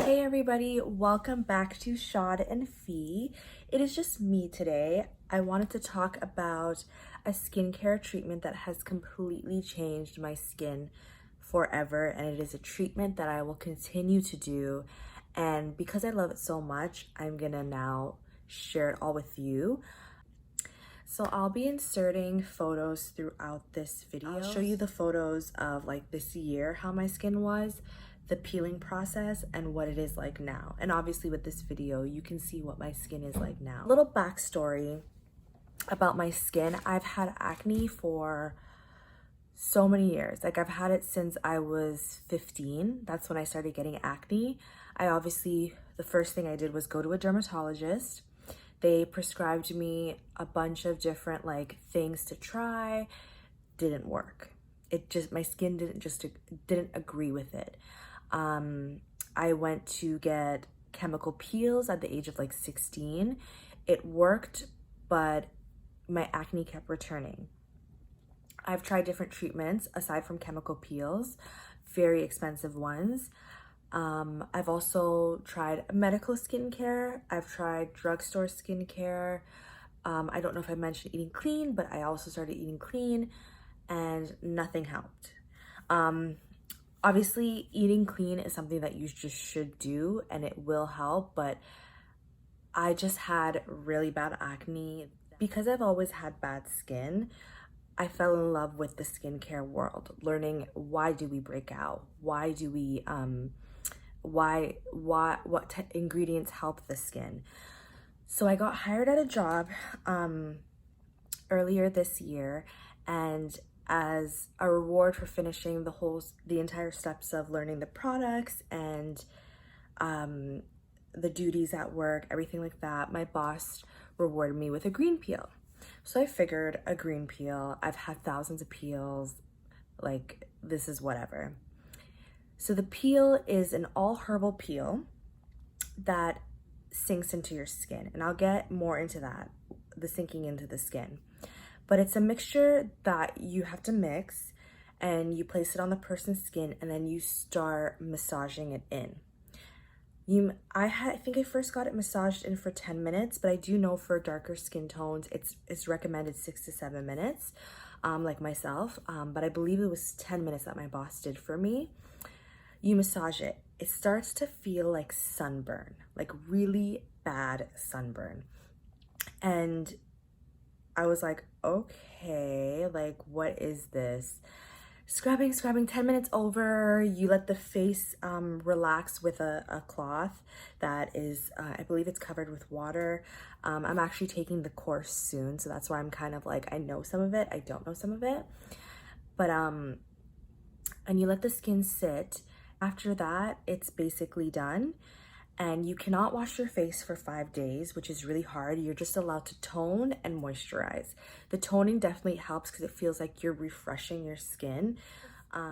Hey everybody, welcome back to Shad and Fee. It is just me today. I wanted to talk about a skincare treatment that has completely changed my skin forever, and it is a treatment that I will continue to do. And because I love it so much, I'm gonna now share it all with you. So I'll be inserting photos throughout this video. I'll show you the photos of like this year, how my skin was, the peeling process, and what it is like now. And obviously with this video, you can see what my skin is like now. A little backstory about my skin. I've had acne for so many years. Like I've had it since I was 15. That's when I started getting acne. The first thing I did was go to a dermatologist. They prescribed me a bunch of different like things to try. Didn't work. My skin didn't agree with it. I went to get chemical peels at the age of like 16. It worked, but my acne kept returning. I've tried different treatments aside from chemical peels, very expensive ones. I've also tried medical skincare. I've tried drugstore skincare. I don't know if I mentioned eating clean, but I also started eating clean and nothing helped. Obviously, eating clean is something that you just should do and it will help, but I just had really bad acne. Because I've always had bad skin, I fell in love with the skincare world, learning why do we break out? Why do we, what ingredients help the skin? So I got hired at a job earlier this year, and as a reward for finishing the entire steps of learning the products and the duties at work, everything like that, my boss rewarded me with a green peel. So I figured a green peel, I've had thousands of peels, like this is whatever. So the peel is an all herbal peel that sinks into your skin, and I'll get more into that, the sinking into the skin. But it's a mixture that you have to mix, and you place it on the person's skin, and then you start massaging it in. I think I first got it massaged in for 10 minutes, but I do know for darker skin tones, it's recommended 6 to 7 minutes, like myself. But I believe it was 10 minutes that my boss did for me. You massage it. It starts to feel like sunburn, like really bad sunburn. And I was like, okay, like what is this? Scrubbing, 10 minutes over, you let the face relax with a cloth that is, I believe it's covered with water. I'm actually taking the course soon, so that's why I'm kind of like, I know some of it, I don't know some of it. But, and you let the skin sit. After that, it's basically done. And you cannot wash your face for 5 days, which is really hard. You're just allowed to tone and moisturize. The toning definitely helps because it feels like you're refreshing your skin.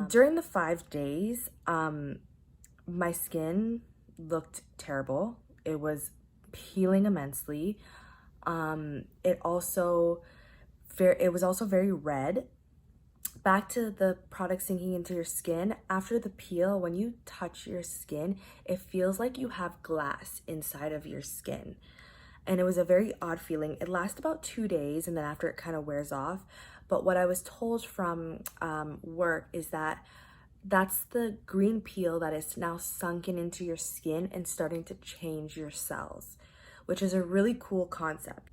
During the 5 days, my skin looked terrible. It was peeling immensely. It was also very red. Back to the product sinking into your skin. After the peel, when you touch your skin, it feels like you have glass inside of your skin. And it was a very odd feeling. It lasts about 2 days, and then after it kind of wears off. But what I was told from work is that that's the green peel that is now sunken into your skin and starting to change your cells, which is a really cool concept.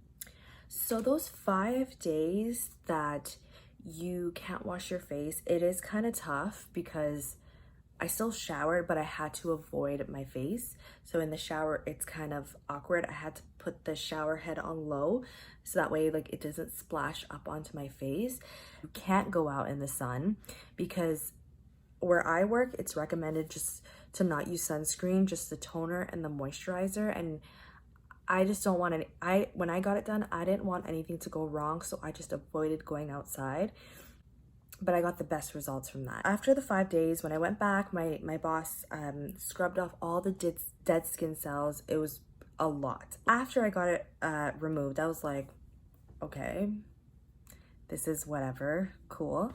So those 5 days that you can't wash your face, it is kind of tough because I still showered, but I had to avoid my face. So in the shower, it's kind of awkward. I had to put the shower head on low so that way like it doesn't splash up onto my face. You can't go out in the sun because where I work, it's recommended just to not use sunscreen, just the toner and the moisturizer. And I just don't want when I got it done, I didn't want anything to go wrong, so I just avoided going outside. But I got the best results from that. After the 5 days, when I went back, my boss scrubbed off all the dead skin cells. It was a lot. After I got it removed, I was like, okay, this is whatever, cool.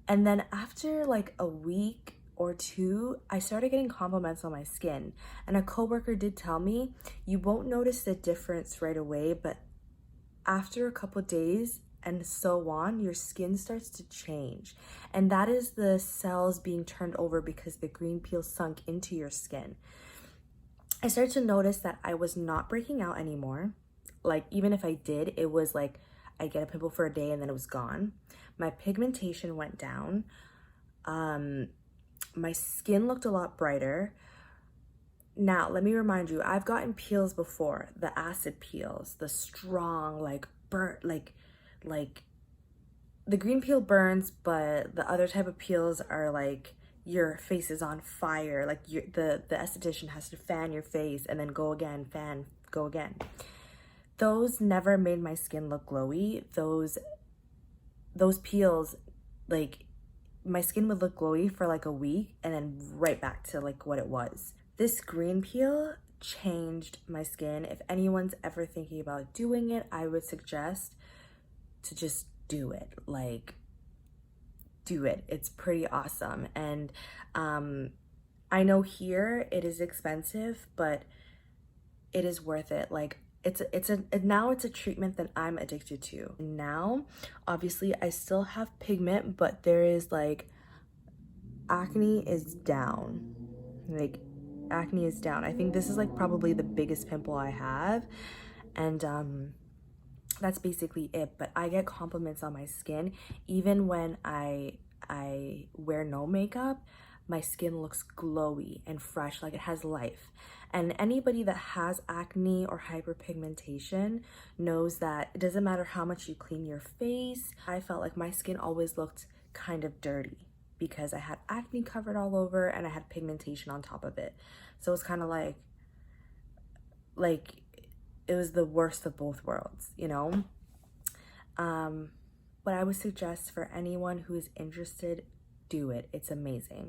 And then after like a week or two, I started getting compliments on my skin. And a coworker did tell me, you won't notice the difference right away, but after a couple days and so on, your skin starts to change. And that is the cells being turned over because the green peel sunk into your skin. I started to notice that I was not breaking out anymore. Like, even if I did, it was like I get a pimple for a day and then it was gone. My pigmentation went down. My skin looked a lot brighter. Now, let me remind you, I've gotten peels before, the acid peels, the strong, like burnt, like the green peel burns, but the other type of peels are like your face is on fire. Like the esthetician has to fan your face and then go again, fan, go again. Those never made my skin look glowy. Those peels, like my skin would look glowy for like a week and then right back to like what it was. This green peel changed my skin. If anyone's ever thinking about doing it, I would suggest to just do it. Like, do it. It's pretty awesome. And I know here it is expensive, but it is worth it. Like, now it's a treatment that I'm addicted to. Now, obviously, I still have pigment, but there is like, acne is down. Like, acne is down. I think this is like probably the biggest pimple I have, and that's basically it. But I get compliments on my skin. Even when I wear no makeup, my skin looks glowy and fresh, like it has life. And anybody that has acne or hyperpigmentation knows that it doesn't matter how much you clean your face. I felt like my skin always looked kind of dirty because I had acne covered all over and I had pigmentation on top of it. So it's kind of like it was the worst of both worlds, you know? But I would suggest for anyone who is interested, do it. It's amazing.